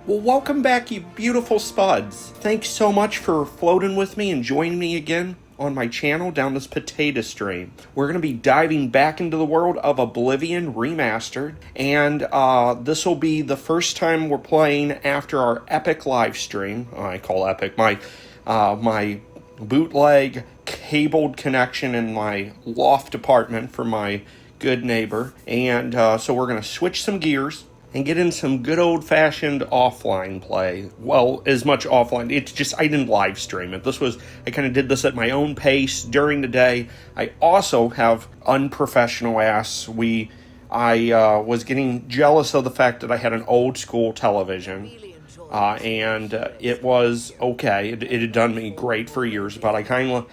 Well, welcome back, you beautiful spuds. Thanks so much for floating with me and joining me again on my channel down this potato stream. We're going to be diving back into the world of Oblivion Remastered, and this will be the first time we're playing after our epic live stream. I call epic my bootleg cabled connection in my loft apartment for my good neighbor, and so we're going to switch some gears and get in some good old-fashioned offline play. Well, as much offline, it's just I didn't live stream it. I kind of did this at my own pace during the day. I also have unprofessional ass. I was getting jealous of the fact that I had an old school television. And it was okay. It had done me great for years, but I finally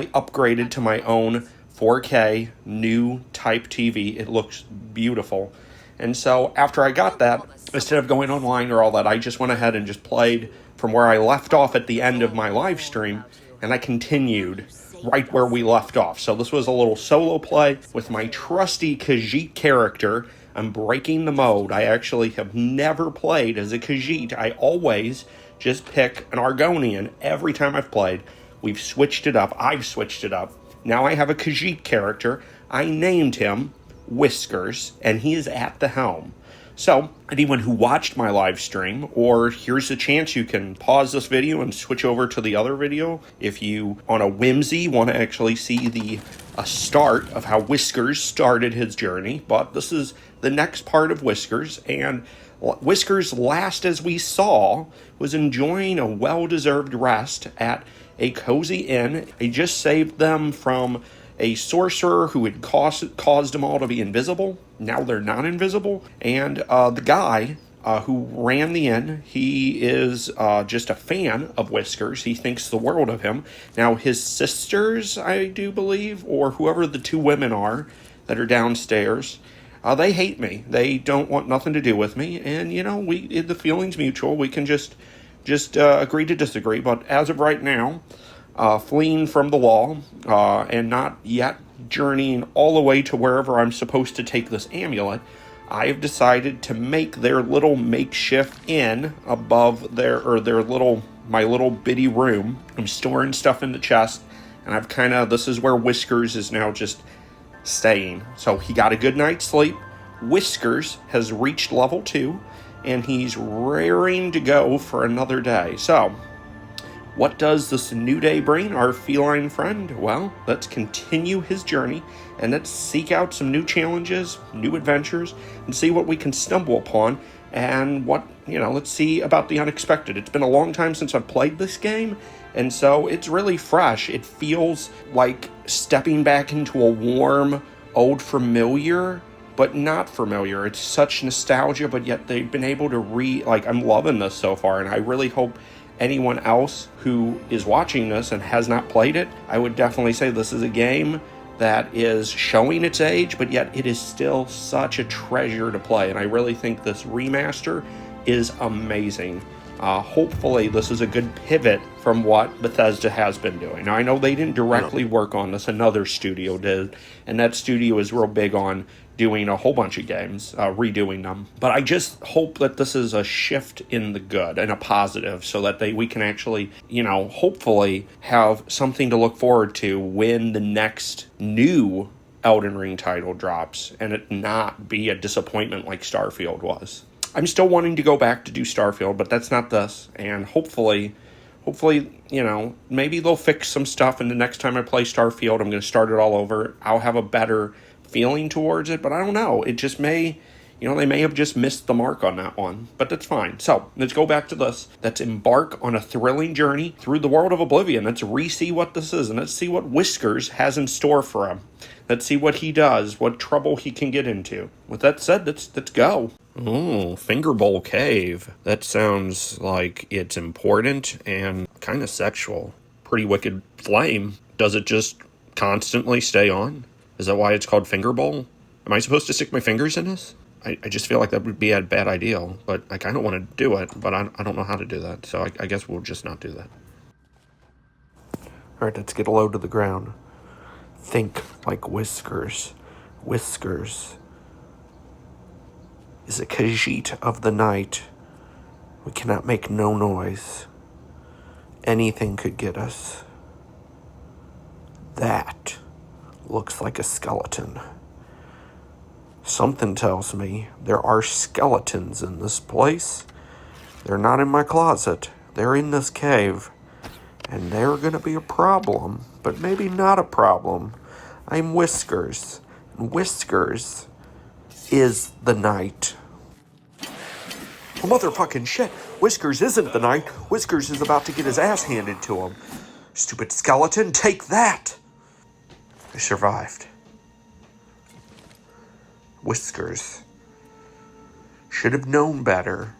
upgraded to my own 4K new type TV. It looks beautiful. And so after I got that, instead of going online or all that, I just went ahead and just played from where I left off at the end of my live stream, and I continued right where we left off. So this was a little solo play with my trusty Khajiit character. I'm breaking the mode. I actually have never played as a Khajiit. I always just pick an Argonian every time I've played. We've switched it up. I've switched it up. Now I have a Khajiit character. I named him Whiskers, and he is at the helm. So, anyone who watched my live stream, or here's a chance you can pause this video and switch over to the other video if you, on a whimsy, want to actually see the start of how Whiskers started his journey. But this is the next part of Whiskers, and Whiskers, last as we saw, was enjoying a well-deserved rest at a cozy inn. He just saved them from a sorcerer who had caused them all to be invisible. Now they're not invisible. And the guy who ran the inn, he is just a fan of Whiskers. He thinks the world of him. Now his sisters, I do believe, or whoever the two women are that are downstairs, they hate me. They don't want nothing to do with me. And, the feeling's mutual. We can just agree to disagree. But as of right now, fleeing from the law, and not yet journeying all the way to wherever I'm supposed to take this amulet, I have decided to make their little makeshift inn above my little bitty room. I'm storing stuff in the chest, and this is where Whiskers is now just staying. So he got a good night's sleep. Whiskers has reached level 2, and he's raring to go for another day. So, what does this new day bring our feline friend? Well, let's continue his journey, and let's seek out some new challenges, new adventures, and see what we can stumble upon, and let's see about the unexpected. It's been a long time since I've played this game, and so it's really fresh. It feels like stepping back into a warm, old familiar, but not familiar. It's such nostalgia, but yet they've been able to I'm loving this so far, and I really hope anyone else who is watching this and has not played it, I would definitely say this is a game that is showing its age, but yet it is still such a treasure to play. And I really think this remaster is amazing. Hopefully this is a good pivot from what Bethesda has been doing. Now, I know they didn't directly work on this, another studio did, and that studio is real big on doing a whole bunch of games, redoing them. But I just hope that this is a shift in the good and a positive, so that we can actually, hopefully have something to look forward to when the next new Elden Ring title drops, and it not be a disappointment like Starfield was. I'm still wanting to go back to do Starfield, but that's not this. And hopefully, maybe they'll fix some stuff, and the next time I play Starfield, I'm going to start it all over. I'll have a better feeling towards it, but I don't know. It just may, they may have just missed the mark on that one, but that's fine. So, let's go back to this. Let's embark on a thrilling journey through the world of Oblivion. Let's re-see what this is, and let's see what Whiskers has in store for him. Let's see what he does, what trouble he can get into. With that said, let's go. Oh, Fingerbowl Cave. That sounds like it's important and kind of sexual. Pretty wicked flame. Does it just constantly stay on? Is that why it's called Fingerbowl? Am I supposed to stick my fingers in this? I just feel like that would be a bad idea, but I kind of want to do it, but I don't know how to do that, so I guess we'll just not do that. Alright, let's get low to the ground. Think like Whiskers. Whiskers is a Khajiit of the night We cannot make no noise. Anything could get us. That looks like a skeleton. Something tells me there are skeletons in this place. They're not in my closet. They're in this cave. And they're gonna be a problem, but maybe not a problem. I'm Whiskers, and Whiskers is the knight. Oh, motherfucking shit. Whiskers isn't the knight. Whiskers is about to get his ass handed to him. Stupid skeleton, take that! I survived. Whiskers should have known better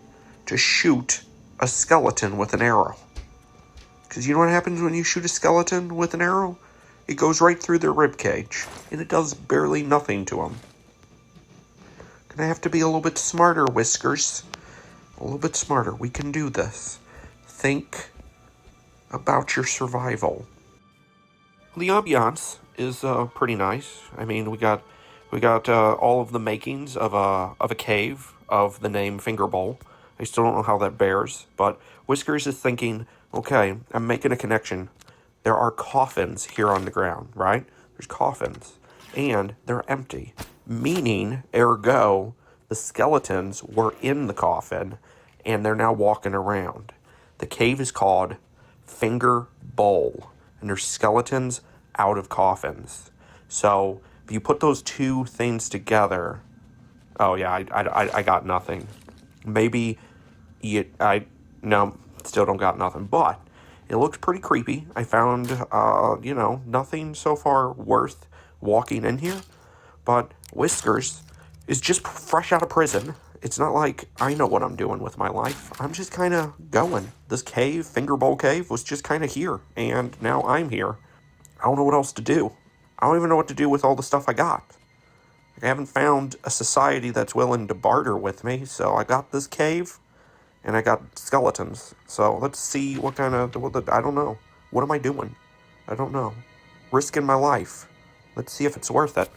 to shoot a skeleton with an arrow. Because you know what happens when you shoot a skeleton with an arrow? It goes right through their ribcage, and it does barely nothing to them. Gonna have to be a little bit smarter, Whiskers. A little bit smarter. We can do this. Think about your survival. The ambiance is pretty nice. I mean, we got all of the makings of a cave of the name Finger Bowl. I still don't know how that bears, but Whiskers is thinking, okay, I'm making a connection. There are coffins here on the ground, right? There's coffins, and they're empty, meaning, ergo, the skeletons were in the coffin, and they're now walking around. The cave is called Finger Bowl, and there's skeletons out of coffins. So if you put those two things together, oh yeah, I got nothing. Maybe no, still don't got nothing, but it looks pretty creepy. I found, nothing so far worth walking in here, but Whiskers is just fresh out of prison. It's not like I know what I'm doing with my life. I'm just kind of going. This cave, Finger Bowl Cave, was just kind of here, and now I'm here. I don't know what else to do. I don't even know what to do with all the stuff I got. I haven't found a society that's willing to barter with me, so I got this cave, and I got skeletons. So let's see what kind of, I don't know. What am I doing? I don't know. Risking my life. Let's see if it's worth it.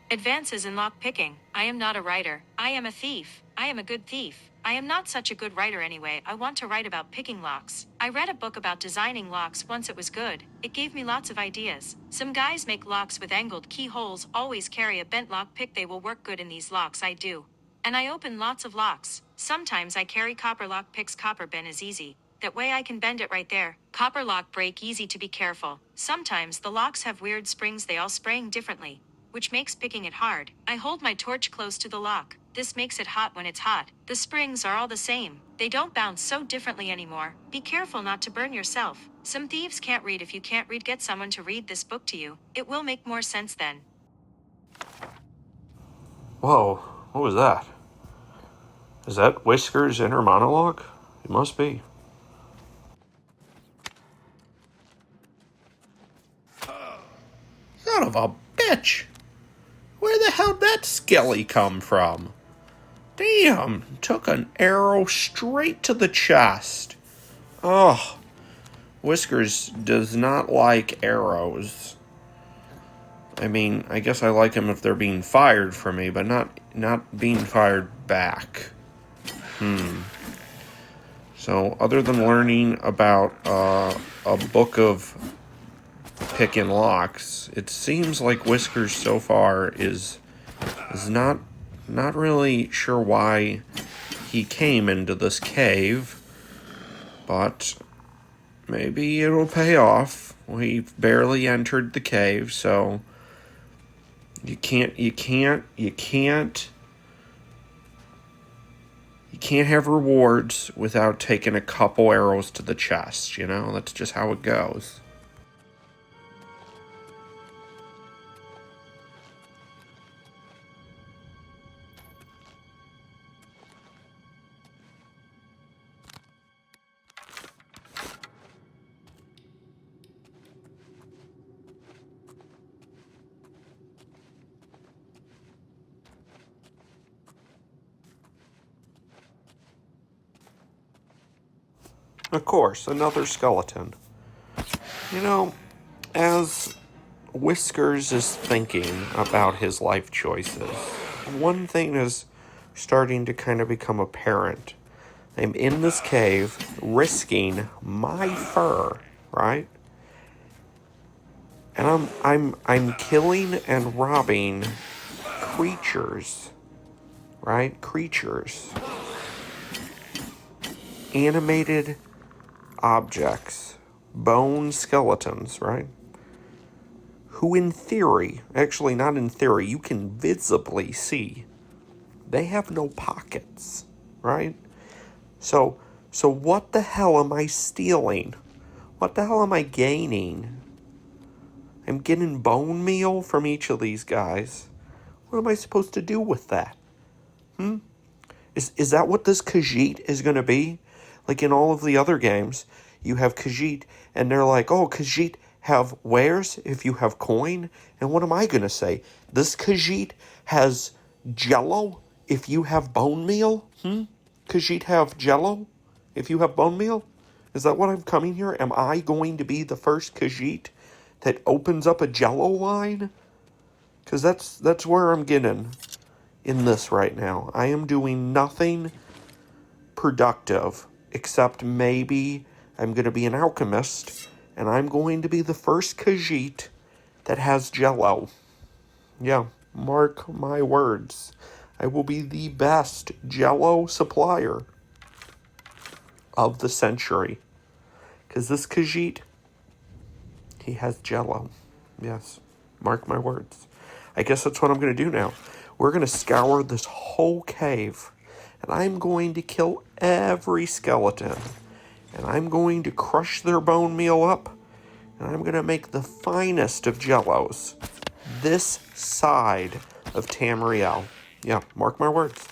Advances in lock picking. I am not a writer. I am a thief. I am a good thief. I am not such a good writer anyway. I want to write about picking locks. I read a book about designing locks once. It was good. It gave me lots of ideas. Some guys make locks with angled keyholes. Always carry a bent lock pick. They will work good in these locks. I do. And I open lots of locks. Sometimes I carry copper lock picks. Copper bend is easy. That way I can bend it right there. Copper lock break easy to be careful. Sometimes the locks have weird springs. They all spring differently, which makes picking it hard. I hold my torch close to the lock. This makes it hot when it's hot. The springs are all the same. They don't bounce so differently anymore. Be careful not to burn yourself. Some thieves can't read. If you can't read, get someone to read this book to you. It will make more sense then. Whoa, what was that? Is that Whiskers' inner monologue? It must be. Son of a bitch! Where the hell did that skelly come from? Damn, took an arrow straight to the chest. Oh, Whiskers does not like arrows. I mean, I guess I like them if they're being fired from me, but not being fired back. So, other than learning about a book of picking locks, it seems like Whiskers so far is not really sure why he came into this cave, but maybe it'll pay off. We've barely entered the cave, so you can't have rewards without taking a couple arrows to the chest, That's just how it goes. Of course, another skeleton. As Whiskers is thinking about his life choices, one thing is starting to kind of become apparent. I'm in this cave, risking my fur, right? And I'm killing and robbing creatures, right? Creatures. Animated objects. Bone skeletons, right? Who in theory, actually not in theory, you can visibly see. They have no pockets, right? So what the hell am I stealing? What the hell am I gaining? I'm getting bone meal from each of these guys. What am I supposed to do with that? Is that what this Khajiit is going to be? Like in all of the other games, you have Khajiit, and they're like, oh, Khajiit have wares if you have coin? And what am I going to say? This Khajiit has jello if you have bone meal? Khajiit have jello if you have bone meal? Is that what I'm coming here? Am I going to be the first Khajiit that opens up a jello line? Because that's where I'm getting in this right now. I am doing nothing productive except maybe I'm going to be an alchemist and I'm going to be the first Khajiit that has jello. Yeah, mark my words. I will be the best jello supplier of the century. Because this Khajiit, he has jello. Yes, mark my words. I guess that's what I'm going to do now. We're going to scour this whole cave. And I'm going to kill every skeleton. And I'm going to crush their bone meal up. And I'm going to make the finest of jellos. This side of Tamriel. Yeah, mark my words.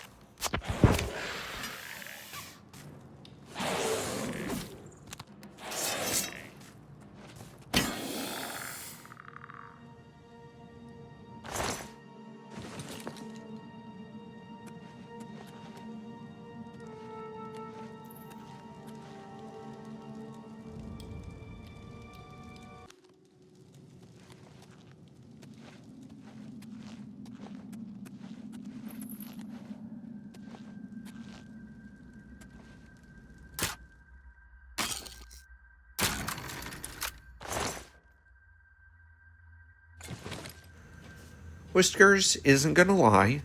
Whiskers isn't going to lie.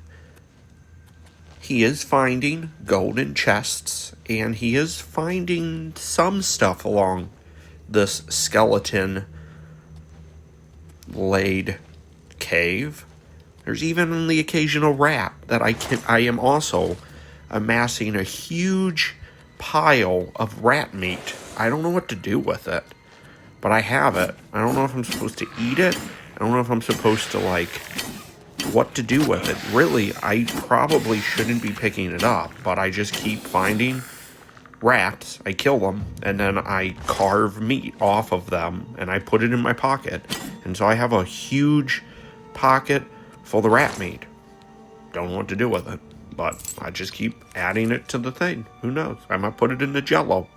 He is finding golden chests, and he is finding some stuff along this skeleton laid cave. There's even the occasional rat that I am also amassing a huge pile of rat meat. I don't know what to do with it, but I have it. I don't know if I'm supposed to eat it. I don't know if I'm supposed to, like, what to do with it. Really, I probably shouldn't be picking it up, but I just keep finding rats. I kill them, and then I carve meat off of them, and I put it in my pocket. And so I have a huge pocket full of rat meat. Don't know what to do with it, but I just keep adding it to the thing. Who knows? I might put it in the jello.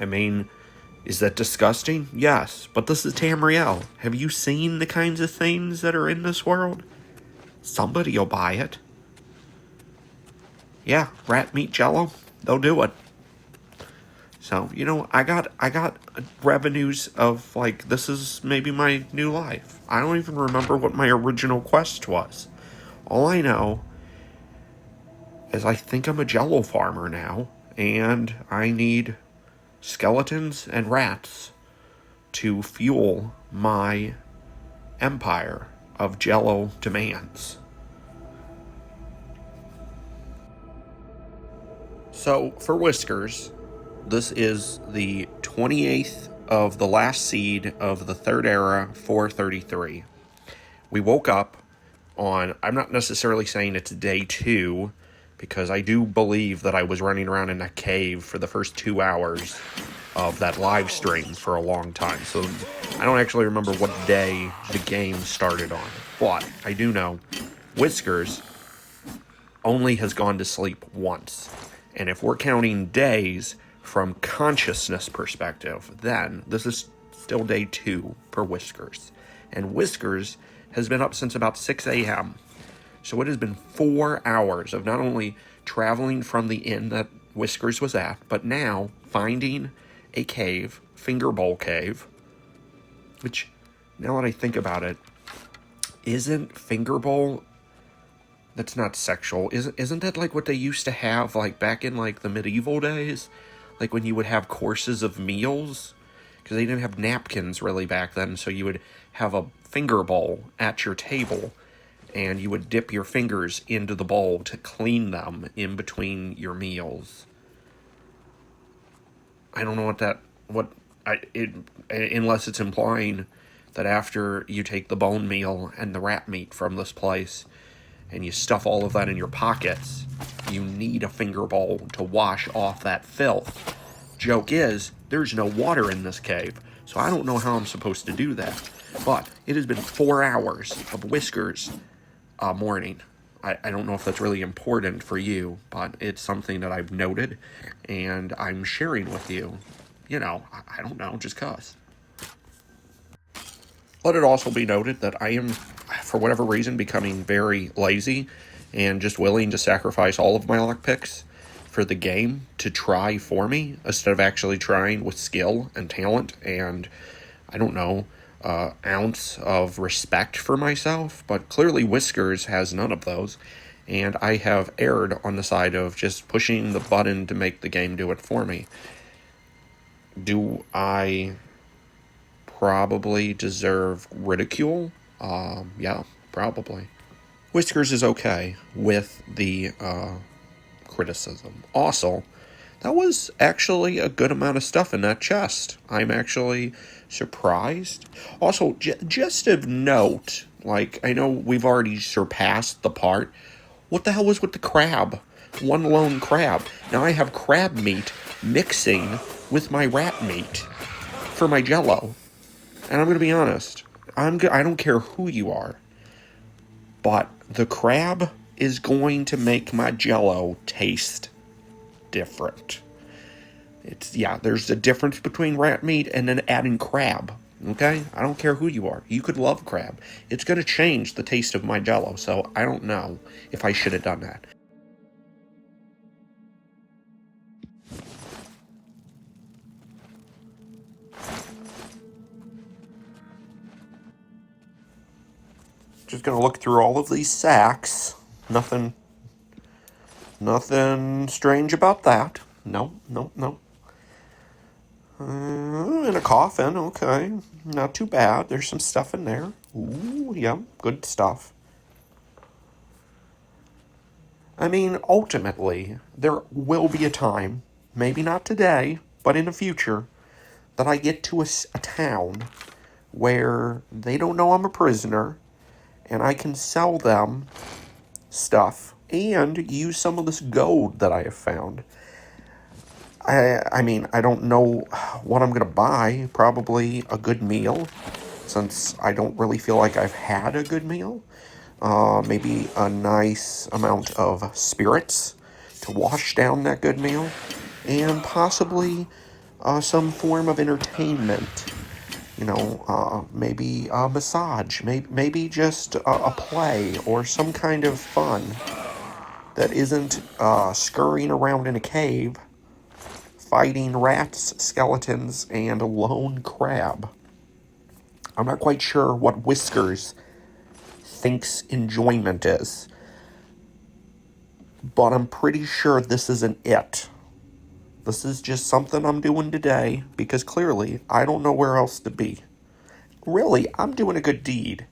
I mean, is that disgusting? Yes, but this is Tamriel. Have you seen the kinds of things that are in this world? Somebody will buy it. Yeah, rat meat jello, they'll do it. So, you know, I got revenues of, like, this is maybe my new life. I don't even remember what my original quest was. All I know is I think I'm a jello farmer now, and I need skeletons and rats to fuel my empire of jello demands. So, for Whiskers, this is the 28th of the last seed of the Third Era 433. We woke up on, I'm not necessarily saying it's day 2, because I do believe that I was running around in a cave for the first 2 hours of that live stream for a long time. So I don't actually remember what day the game started on. But I do know Whiskers only has gone to sleep once. And if we're counting days from consciousness perspective, then this is still day 2 for Whiskers. And Whiskers has been up since about 6 a.m. So it has been 4 hours of not only traveling from the inn that Whiskers was at, but now finding a cave, Finger Bowl Cave, which, now that I think about it, isn't Finger Bowl, that's not sexual, isn't that like what they used to have, like, back in, like, the medieval days? Like, when you would have courses of meals? Because they didn't have napkins, really, back then, so you would have a finger bowl at your table, and you would dip your fingers into the bowl to clean them in between your meals. I don't know unless it's implying that after you take the bone meal and the rat meat from this place, and you stuff all of that in your pockets, you need a finger bowl to wash off that filth. Joke is, there's no water in this cave, so I don't know how I'm supposed to do that. But it has been 4 hours of Whiskers morning. I don't know if that's really important for you, but it's something that I've noted, and I'm sharing with you. You know, I don't know, just 'cause. Let it also be noted that I am, for whatever reason, becoming very lazy and just willing to sacrifice all of my lockpicks for the game to try for me instead of actually trying with skill and talent and, I don't know, ounce of respect for myself. But clearly Whiskers has none of those, and I have erred on the side of just pushing the button to make the game do it for me. Do I probably deserve ridicule? Yeah, probably. Whiskers is okay with the criticism. Also, that was actually a good amount of stuff in that chest. I'm actually surprised. Also, just of note, like, I know we've already surpassed the part. What the hell was with the crab? One lone crab. Now I have crab meat mixing with my rat meat for my Jell-O. And I'm going to be honest, I don't care who you are, but the crab is going to make my Jell-O taste different. There's a difference between rat meat and then adding crab, okay? I don't care who you are. You could love crab. It's going to change the taste of my Jell-O, so I don't know if I should have done that. Just gonna look through all of these sacks. Nothing strange about that. No. In a coffin, okay. Not too bad. There's some stuff in there. Ooh, yeah, good stuff. I mean, ultimately, there will be a time, maybe not today, but in the future, that I get to a town where they don't know I'm a prisoner, and I can sell them stuff and use some of this gold that I have found. I mean, I don't know what I'm going to buy. Probably a good meal, since I don't really feel like I've had a good meal. Maybe a nice amount of spirits to wash down that good meal. And possibly some form of entertainment. You know, maybe a massage, maybe just a play or some kind of fun that isn't scurrying around in a cave, fighting rats, skeletons, and a lone crab. I'm not quite sure what Whiskers thinks enjoyment is, but I'm pretty sure this isn't it. This is just something I'm doing today because clearly I don't know where else to be. Really, I'm doing a good deed.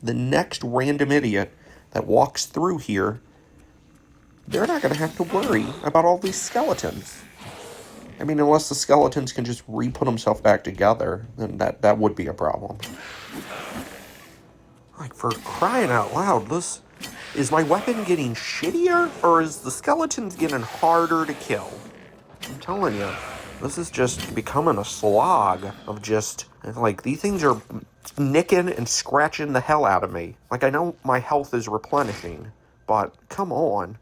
The next random idiot that walks through here, they're not going to have to worry about all these skeletons. I mean, unless the skeletons can just re-put themselves back together, then that would be a problem. Like, for crying out loud, is my weapon getting shittier, or is the skeletons getting harder to kill? I'm telling you, this is just becoming a slog of just, like, these things are nicking and scratching the hell out of me. Like, I know my health is replenishing, but come on.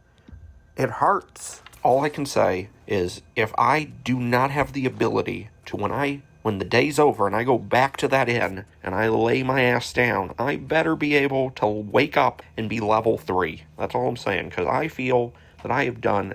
It hurts. All I can say is, if I do not have the ability to, when I when the day's over and I go back to that inn and I lay my ass down, I better be able to wake up and be level 3. That's all I'm saying, because I feel that I have done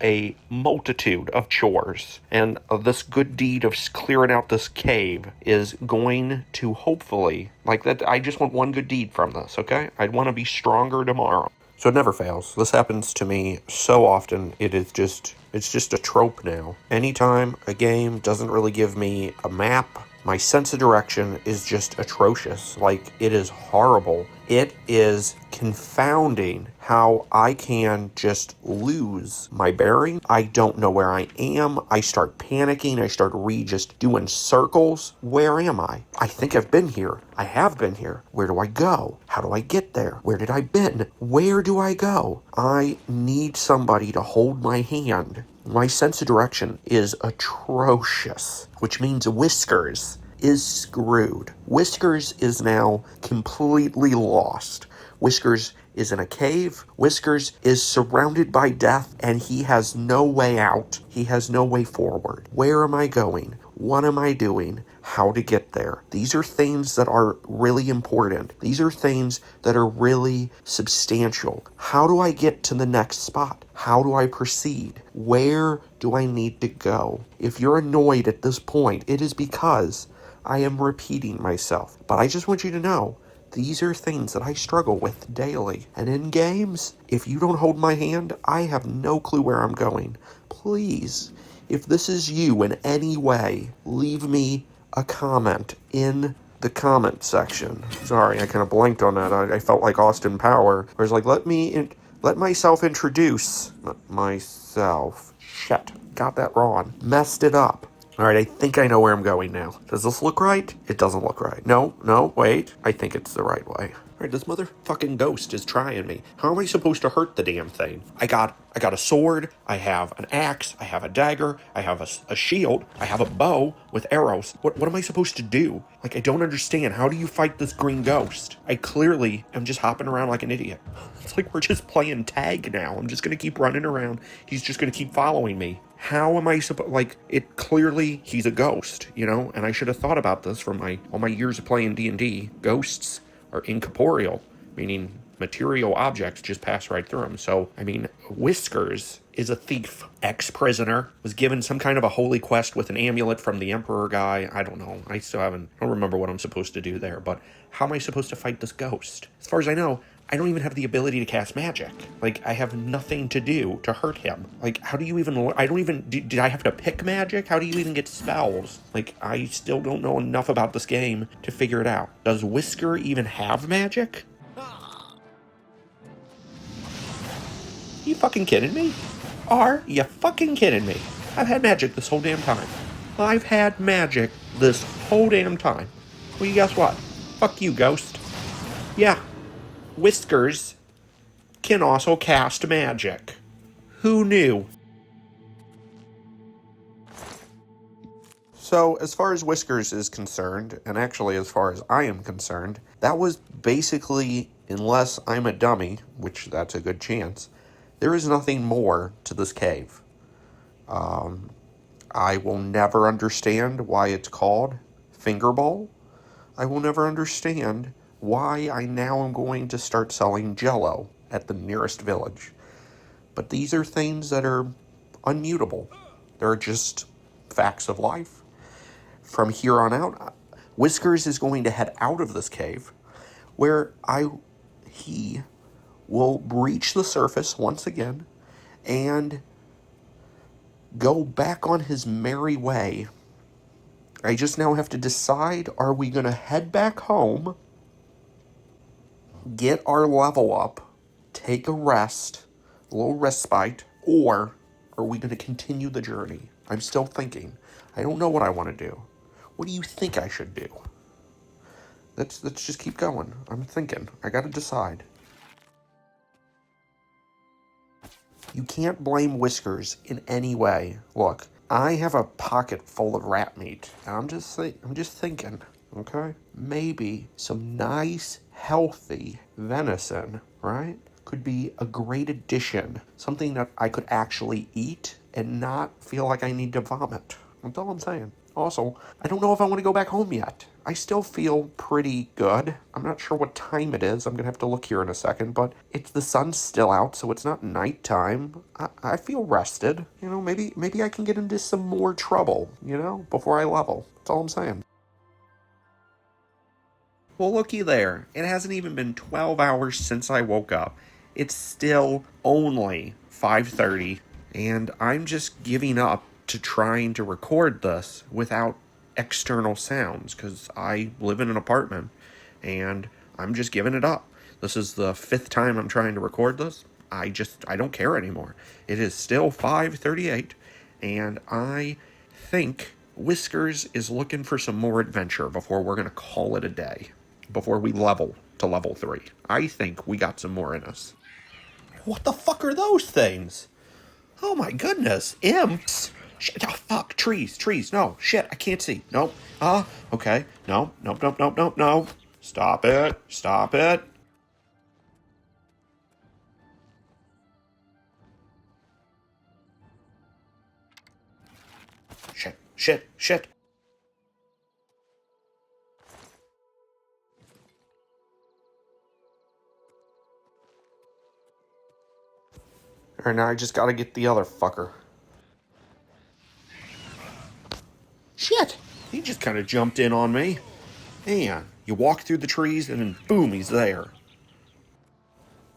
a multitude of chores, and this good deed of clearing out this cave is going to hopefully, like that, I just want one good deed from this, okay? I want to be stronger tomorrow. So it never fails. This happens to me so often, it's just a trope now. Anytime a game doesn't really give me a map, my sense of direction is just atrocious. Like, it is horrible. It is confounding how I can just lose my bearing. I don't know where I am. I start panicking. I start just doing circles. Where am I? I think I've been here. I have been here. Where do I go? How do I get there? Where did I been? Where do I go? I need somebody to hold my hand. My sense of direction is atrocious, which means Whiskers is screwed. Whiskers is now completely lost. Whiskers is in a cave. Whiskers is surrounded by death, and he has no way out. He has no way forward. Where am I going? What am I doing? How to get there? These are things that are really important. These are things that are really substantial. How do I get to the next spot? How do I proceed? Where do I need to go? If you're annoyed at this point, it is because I am repeating myself. But I just want you to know, these are things that I struggle with daily. And in games, if you don't hold my hand, I have no clue where I'm going. Please, if this is you in any way, leave me a comment in the comment section. Sorry, I kind of blanked on that. I felt like Austin Power. I was like, let myself introduce myself. Shit, got that wrong. Messed it up. Alright, I think I know where I'm going now. Does this look right? It doesn't look right. No, wait. I think it's the right way. Alright, this motherfucking ghost is trying me. How am I supposed to hurt the damn thing? I got a sword, I have an axe, I have a dagger, I have a shield, I have a bow with arrows. What am I supposed to do? Like, I don't understand. How do you fight this green ghost? I clearly am just hopping around like an idiot. It's like we're just playing tag now. I'm just gonna keep running around. He's just gonna keep following me. How am I supposed, like, it clearly, he's a ghost, you know? And I should have thought about this from all my years of playing D&D. Ghosts are incorporeal, meaning material objects just pass right through them. So, I mean, Whiskers is a thief. Ex-prisoner, was given some kind of a holy quest with an amulet from the Emperor guy. I don't know. I don't remember what I'm supposed to do there, but how am I supposed to fight this ghost? As far as I know, I don't even have the ability to cast magic. Like, I have nothing to do to hurt him. Like, how do you even, did I have to pick magic? How do you even get spells? Like, I still don't know enough about this game to figure it out. Does Whisker even have magic? You fucking kidding me? Are you fucking kidding me? I've had magic this whole damn time. I've had magic this whole damn time. Well, you guess what? Fuck you, ghost. Yeah. Whiskers can also cast magic. Who knew? So, as far as Whiskers is concerned, and actually as far as I am concerned, that was basically, unless I'm a dummy, which that's a good chance, there is nothing more to this cave. I will never understand why it's called Finger Bowl. I will never understand why I now am going to start selling Jell-O at the nearest village. But these are things that are unmutable. They're just facts of life. From here on out, Whiskers is going to head out of this cave, where he will reach the surface once again and go back on his merry way. I just now have to decide, are we going to head back home, get our level up, take a rest, a little respite, or are we going to continue the journey? I'm still thinking. I don't know what I want to do. What do you think I should do? Let's just keep going. I'm thinking. I got to decide. You can't blame Whiskers in any way. Look, I have a pocket full of rat meat, and I'm just thinking, okay? Maybe some nice, healthy venison, right? Could be a great addition. Something that I could actually eat and not feel like I need to vomit. That's all I'm saying. Also, I don't know if I want to go back home yet. I still feel pretty good. I'm not sure what time it is. I'm going to have to look here in a second, but the sun's still out, so it's not nighttime. I feel rested. Maybe I can get into some more trouble, before I level. That's all I'm saying. Well, looky there. It hasn't even been 12 hours since I woke up. It's still only 5:30, and I'm just giving up to trying to record this without external sounds because I live in an apartment and I'm just giving it up. This is the 5th time I'm trying to record this. I don't care anymore. It is still 5:38 and I think Whiskers is looking for some more adventure before we're going to call it a day. Before we level to level 3. I think we got some more in us. What the fuck are those things? Oh my goodness. Imps? Shit, oh fuck. Trees. No, shit, I can't see. Nope. Okay. No. No. Stop it. Shit. Alright, now I just gotta get the other fucker. Shit! He just kind of jumped in on me. Man, you walk through the trees and then boom, he's there.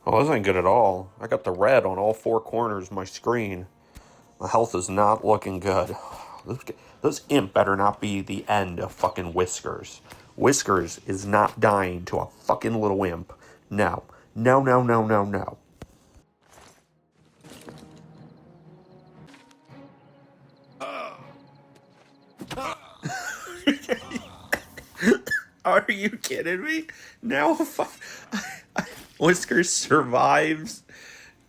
Oh, this ain't good at all. I got the red on all 4 corners of my screen. My health is not looking good. This imp better not be the end of fucking Whiskers. Whiskers is not dying to a fucking little imp. No. No. Are you kidding me? Now Whiskers survives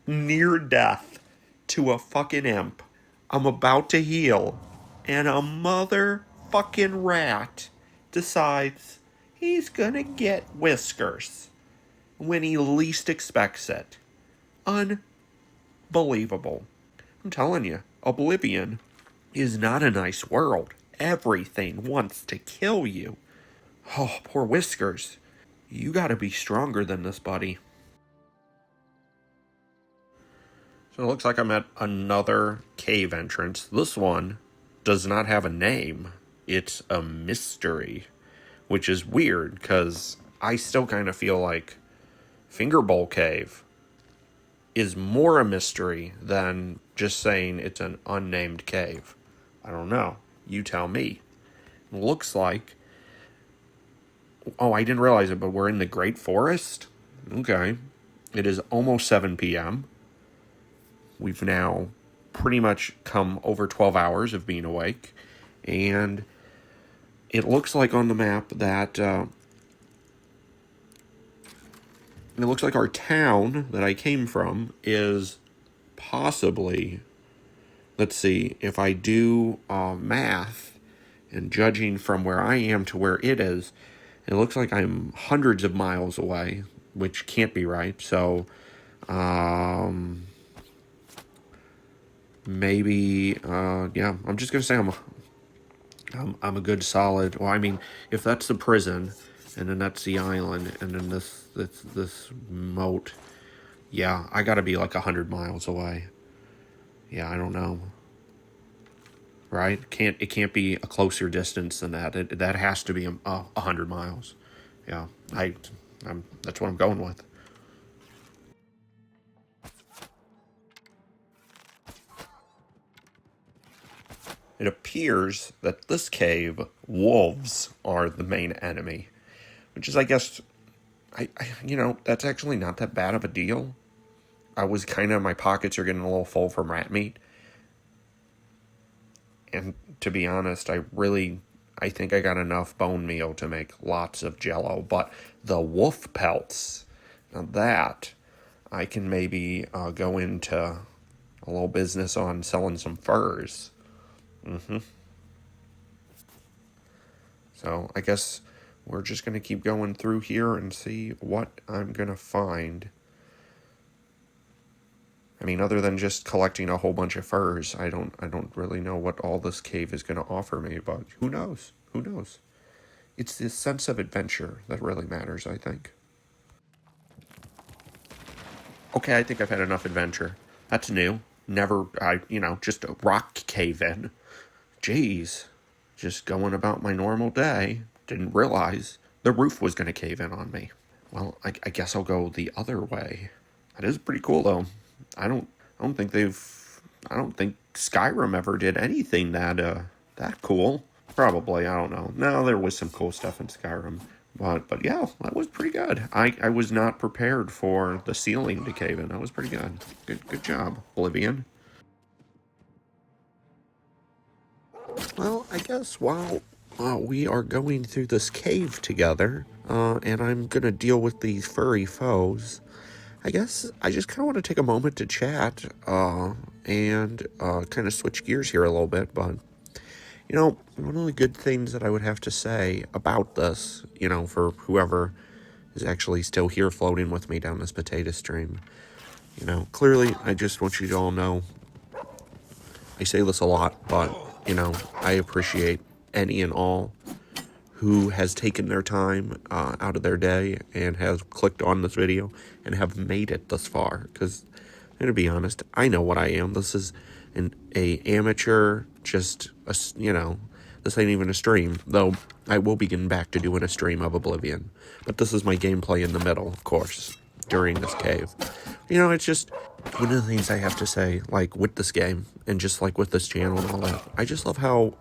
near death to a fucking imp. I'm about to heal, and a motherfucking rat decides he's gonna get Whiskers when he least expects it. Unbelievable. I'm telling you, Oblivion is not a nice world. Everything wants to kill you. Oh, poor Whiskers. You gotta be stronger than this, buddy. So it looks like I'm at another cave entrance. This one does not have a name. It's a mystery, which is weird because I still kind of feel like Fingerbowl Cave is more a mystery than just saying it's an unnamed cave. I don't know. You tell me. Looks like... Oh, I didn't realize it, but we're in the Great Forest? Okay. It is almost 7 p.m. We've now pretty much come over 12 hours of being awake. And it looks like on the map that... it looks like our town that I came from is possibly... Let's see, if I do math and judging from where I am to where it is, it looks like I'm hundreds of miles away, which can't be right. So, maybe, yeah, I'm just gonna say I'm a good solid. Well, I mean, if that's the prison, and then that's the island, and then this moat, yeah, I gotta be like 100 miles away. Yeah, I don't know. Right? It can't be a closer distance than that. That has to be 100 miles. Yeah, that's what I'm going with. It appears that this cave, wolves are the main enemy, which is, I guess, that's actually not that bad of a deal. My pockets are getting a little full from rat meat. And to be honest, I think I got enough bone meal to make lots of jello. But the wolf pelts, now that, I can maybe go into a little business on selling some furs. So I guess we're just going to keep going through here and see what I'm going to find. I mean, other than just collecting a whole bunch of furs, I don't really know what all this cave is going to offer me, but who knows? Who knows? It's this sense of adventure that really matters, I think. Okay, I think I've had enough adventure. That's new. Never, just a rock cave in. Jeez. Just going about my normal day. Didn't realize the roof was going to cave in on me. Well, I guess I'll go the other way. That is pretty cool, though. I don't, I don't think Skyrim ever did anything that cool. Probably, I don't know. No, there was some cool stuff in Skyrim. But yeah, that was pretty good. I was not prepared for the ceiling to cave in. That was pretty good. Good job, Oblivion. Well, I guess while we are going through this cave together, and I'm gonna deal with these furry foes, I guess I just kind of want to take a moment to chat, and kind of switch gears here a little bit, but one of the good things that I would have to say about this, for whoever is actually still here floating with me down this potato stream, clearly I just want you to all know, I say this a lot, but, I appreciate any and all who has taken their time out of their day and has clicked on this video and have made it thus far, because I'm going to be honest, I know what I am. This is a amateur, just, this ain't even a stream, though I will be getting back to doing a stream of Oblivion. But this is my gameplay in the middle, of course, during this cave. It's just one of the things I have to say, like, with this game, and just, like, with this channel and all that, I just love how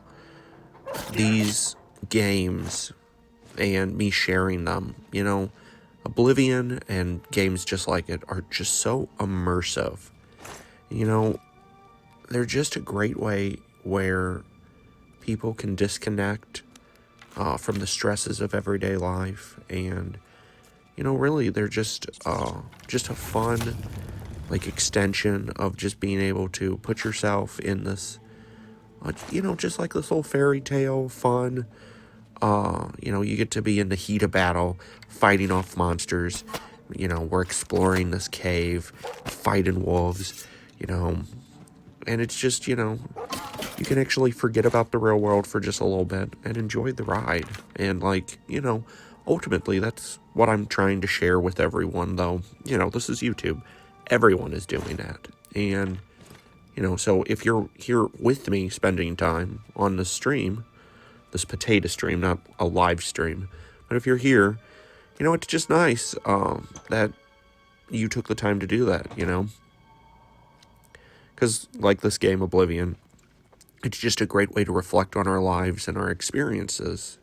these games and me sharing them, Oblivion and games just like it are just so immersive. They're just a great way where people can disconnect from the stresses of everyday life, and really they're just a fun, like, extension of just being able to put yourself in this, just like this little fairy tale fun. You get to be in the heat of battle, fighting off monsters. We're exploring this cave, fighting wolves, and it's just, you can actually forget about the real world for just a little bit and enjoy the ride. And, like, ultimately, that's what I'm trying to share with everyone, though. This is YouTube. Everyone is doing that. And, so if you're here with me spending time on the stream, this potato stream, not a live stream, but if you're here, it's just nice that you took the time to do that, because, like this game, Oblivion, it's just a great way to reflect on our lives and our experiences.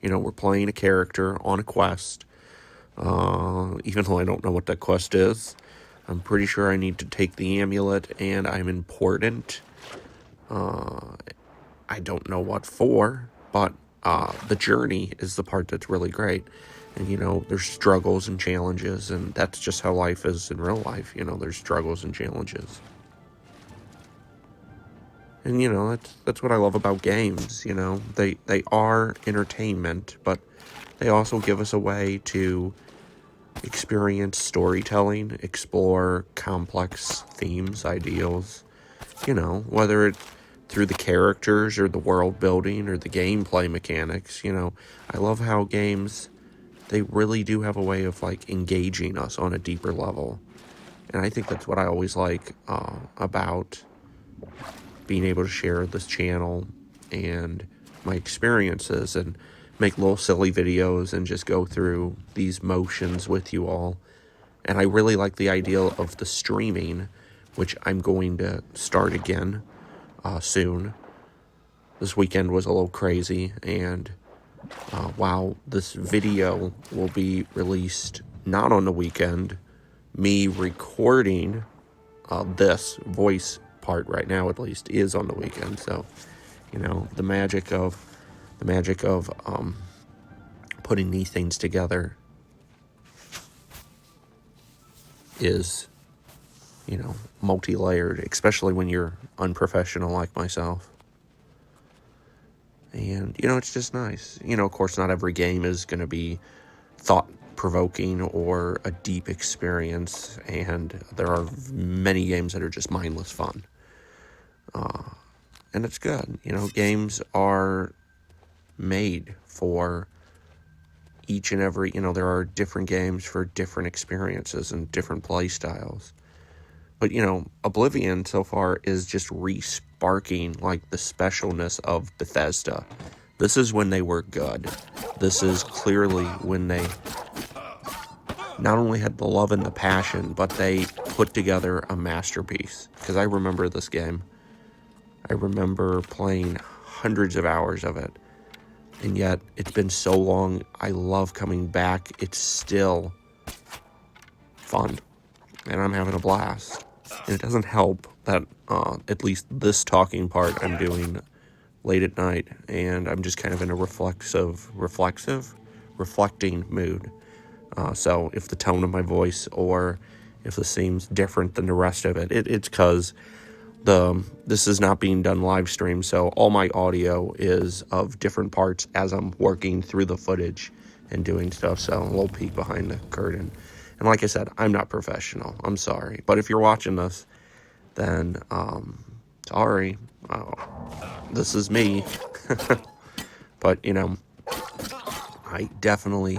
We're playing a character on a quest, even though I don't know what that quest is. I'm pretty sure I need to take the amulet, and I'm important. I don't know what for, but the journey is the part that's really great. And, there's struggles and challenges, and that's just how life is in real life. There's struggles and challenges. And, that's what I love about games, They are entertainment, but they also give us a way to experience storytelling, explore complex themes, ideals, whether it through the characters or the world building or the gameplay mechanics. I love how games, they really do have a way of, like, engaging us on a deeper level. And I think that's what I always like about being able to share this channel and my experiences and make little silly videos and just go through these motions with you all. And I really like the idea of the streaming, which I'm going to start again soon. This weekend was a little crazy, and while this video will be released not on the weekend, me recording this voice part right now, at least, is on the weekend. So, the magic of putting these things together is, multi-layered, especially when you're unprofessional like myself. And, it's just nice. Of course, not every game is going to be thought thought-provoking or a deep experience, and there are many games that are just mindless fun. And it's good. Games are made for each and every, there are different games for different experiences and different play styles. But, Oblivion so far is just re-sparking, like, the specialness of Bethesda. This is when they were good. This is clearly when they not only had the love and the passion, but they put together a masterpiece. Because I remember this game. I remember playing hundreds of hours of it. And yet, it's been so long. I love coming back. It's still fun. And I'm having a blast. And it doesn't help that at least this talking part I'm doing late at night. And I'm just kind of in a reflecting mood. So if the tone of my voice or if this seems different than the rest of it, it's because this is not being done live stream. So all my audio is of different parts as I'm working through the footage and doing stuff. So a little peek behind the curtain. And like I said, I'm not professional. I'm sorry. But if you're watching this, then sorry. This is me. But, I definitely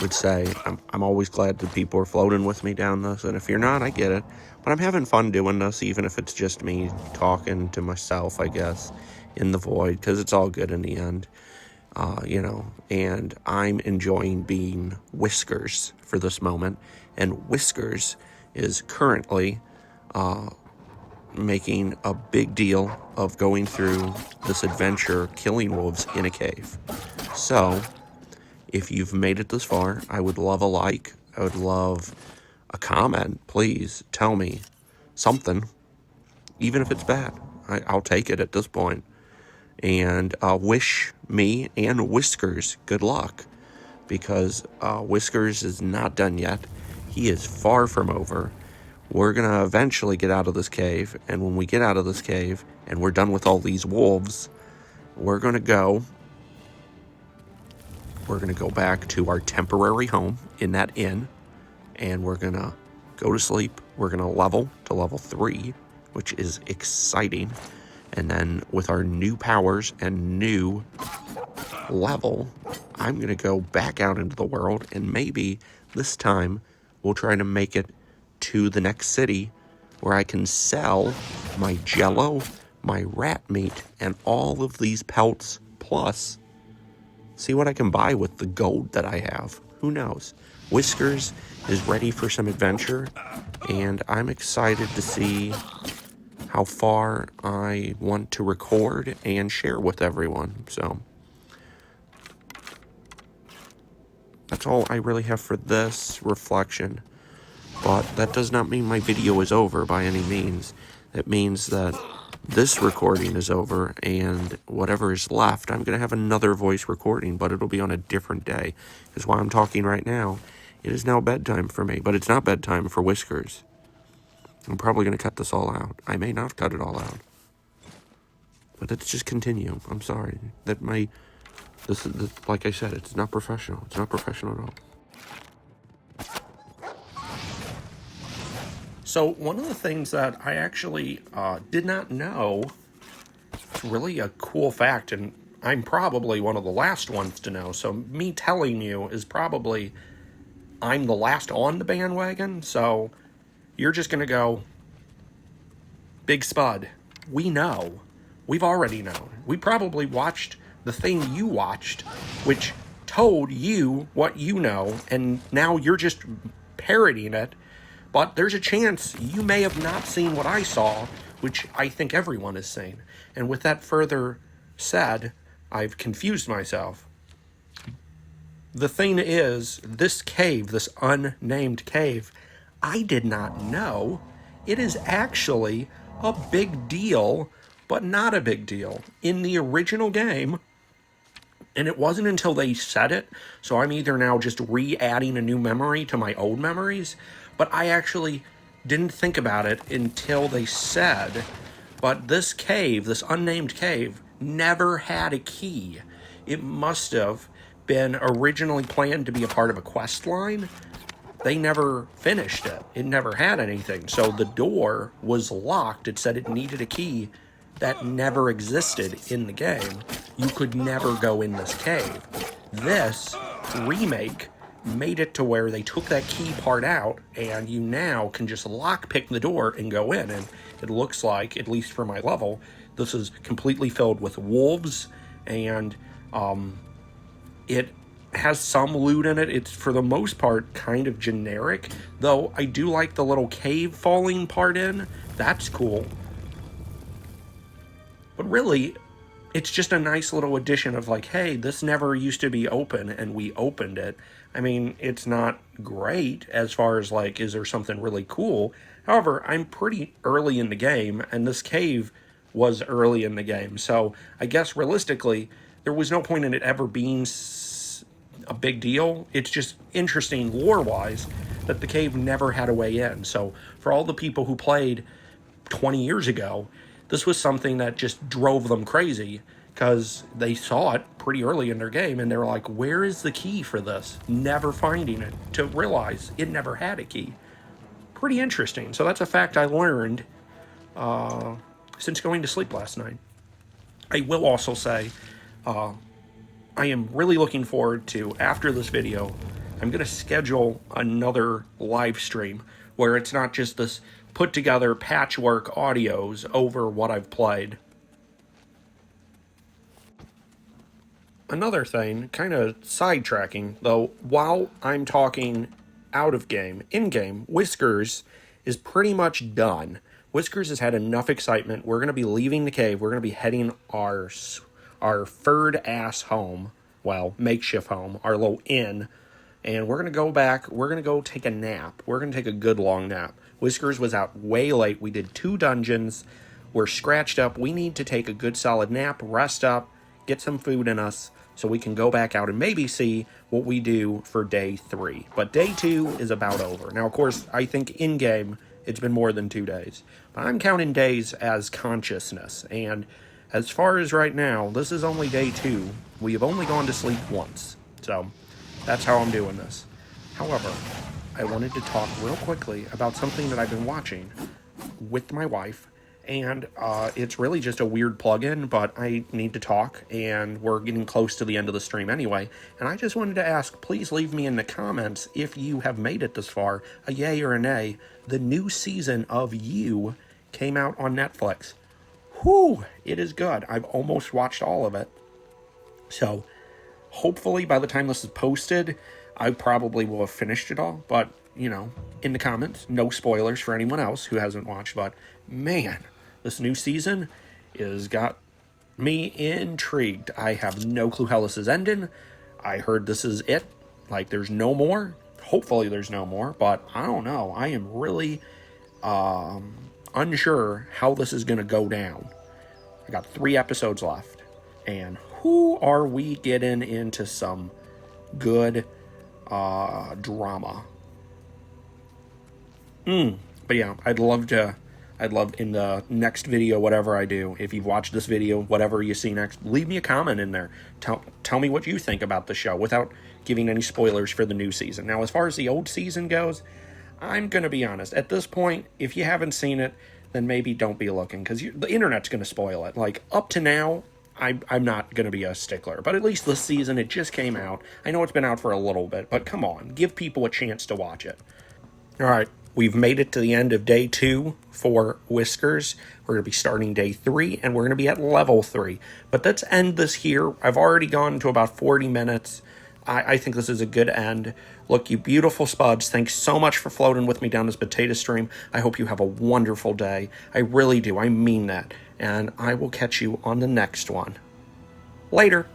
would say I'm always glad that people are floating with me down this. And if you're not, I get it. But I'm having fun doing this, even if it's just me talking to myself, I guess, in the void. Because it's all good in the end. And I'm enjoying being Whiskers for this moment. And Whiskers is currently making a big deal of going through this adventure, killing wolves in a cave. So, if you've made it this far, I would love a like. I would love a comment. Please tell me something, even if it's bad. I'll take it at this point. And wish me and Whiskers good luck, because Whiskers is not done yet. He is far from over. We're going to eventually get out of this cave, and when we get out of this cave and we're done with all these wolves, we're going to go back to our temporary home in that inn, and we're going to go to sleep. We're going to level to level 3, which is exciting. And then with our new powers and new level, I'm going to go back out into the world, and maybe this time we'll try to make it to the next city where I can sell my jello, my rat meat, and all of these pelts, plus see what I can buy with the gold that I have. Who knows? Whiskers is ready for some adventure, and I'm excited to see how far I want to record and share with everyone. So that's all I really have for this reflection. But that does not mean my video is over by any means. It means that this recording is over, and whatever is left, I'm going to have another voice recording, but it'll be on a different day. Because while I'm talking right now, it is now bedtime for me, but it's not bedtime for Whiskers. I'm probably going to cut this all out. I may not cut it all out. But let's just continue. I'm sorry. This like I said, it's not professional. It's not professional at all. So one of the things that I actually did not know, it's really a cool fact, and I'm probably one of the last ones to know. So me telling you is probably, I'm the last on the bandwagon. So you're just going to go, Big Spud, we know. We've already known. We probably watched the thing you watched, which told you what you know, and now you're just parodying it. But there's a chance you may have not seen what I saw, which I think everyone has seen. And with that further said, I've confused myself. The thing is, this cave, this unnamed cave, I did not know. It is actually a big deal, but not a big deal. In the original game, and it wasn't until they said it, so I'm either now just re-adding a new memory to my old memories, but I actually didn't think about it until they said, but this cave, this unnamed cave, never had a key. It must have been originally planned to be a part of a quest line. They never finished it. It never had anything. So the door was locked. It said it needed a key that never existed in the game. You could never go in this cave. This remake made it to where they took that key part out, and you now can just lockpick the door and go in. And it looks like, at least for my level, this is completely filled with wolves, and it has some loot in it. It's, for the most part, kind of generic, though I do like the little cave falling part in. That's cool. But really, it's just a nice little addition of like, hey, this never used to be open, and we opened it. I mean, it's not great as far as like, is there something really cool? However, I'm pretty early in the game, and this cave was early in the game. So I guess realistically, there was no point in it ever being a big deal. It's just interesting lore-wise that the cave never had a way in. So for all the people who played 20 years ago, this was something that just drove them crazy because they saw it pretty early in their game and they were like, where is the key for this? Never finding it, to realize it never had a key. Pretty interesting. So that's a fact I learned since going to sleep last night. I will also say, I am really looking forward to, after this video, I'm going to schedule another live stream where it's not just this put together patchwork audios over what I've played. Another thing, kind of sidetracking, though, while I'm talking out of game, in-game, Whiskers is pretty much done. Whiskers has had enough excitement. We're going to be leaving the cave. We're going to be heading our furred ass home, well, makeshift home, our little inn, and we're going to go back. We're going to go take a nap. We're going to take a good long nap. Whiskers was out way late. We did 2 dungeons. We're scratched up. We need to take a good solid nap, rest up, get some food in us, so we can go back out and maybe see what we do for day 3. But day 2 is about over. Now, of course, I think in-game it's been more than 2 days. But I'm counting days as consciousness. And as far as right now, this is only day 2. We have only gone to sleep once. So that's how I'm doing this. However, I wanted to talk real quickly about something that I've been watching with my wife. And it's really just a weird plug-in, but I need to talk, and we're getting close to the end of the stream anyway. And I just wanted to ask, please leave me in the comments if you have made it this far, a yay or a nay. The new season of You came out on Netflix. Whew, it is good. I've almost watched all of it. So, hopefully by the time this is posted, I probably will have finished it all. But, you know, in the comments, no spoilers for anyone else who hasn't watched. But, man, this new season has got me intrigued. I have no clue how this is ending. I heard this is it. Like, there's no more. Hopefully there's no more. But, I don't know. I am really unsure how this is going to go down. I got 3 episodes left. And who are we getting into some good drama? But yeah, I'd love in the next video, whatever I do, if you've watched this video, whatever you see next, leave me a comment in there. Tell me what you think about the show without giving any spoilers for the new season. Now, as far as the old season goes, I'm going to be honest. At this point, if you haven't seen it, then maybe don't be looking, because the internet's going to spoil it. Like, up to now, I'm not going to be a stickler. But at least this season, it just came out. I know it's been out for a little bit, but come on. Give people a chance to watch it. All right. We've made it to the end of day 2 for Whiskers. We're going to be starting day 3, and we're going to be at level 3. But let's end this here. I've already gone to about 40 minutes. I think this is a good end. Look, you beautiful spuds, thanks so much for floating with me down this potato stream. I hope you have a wonderful day. I really do. I mean that. And I will catch you on the next one. Later.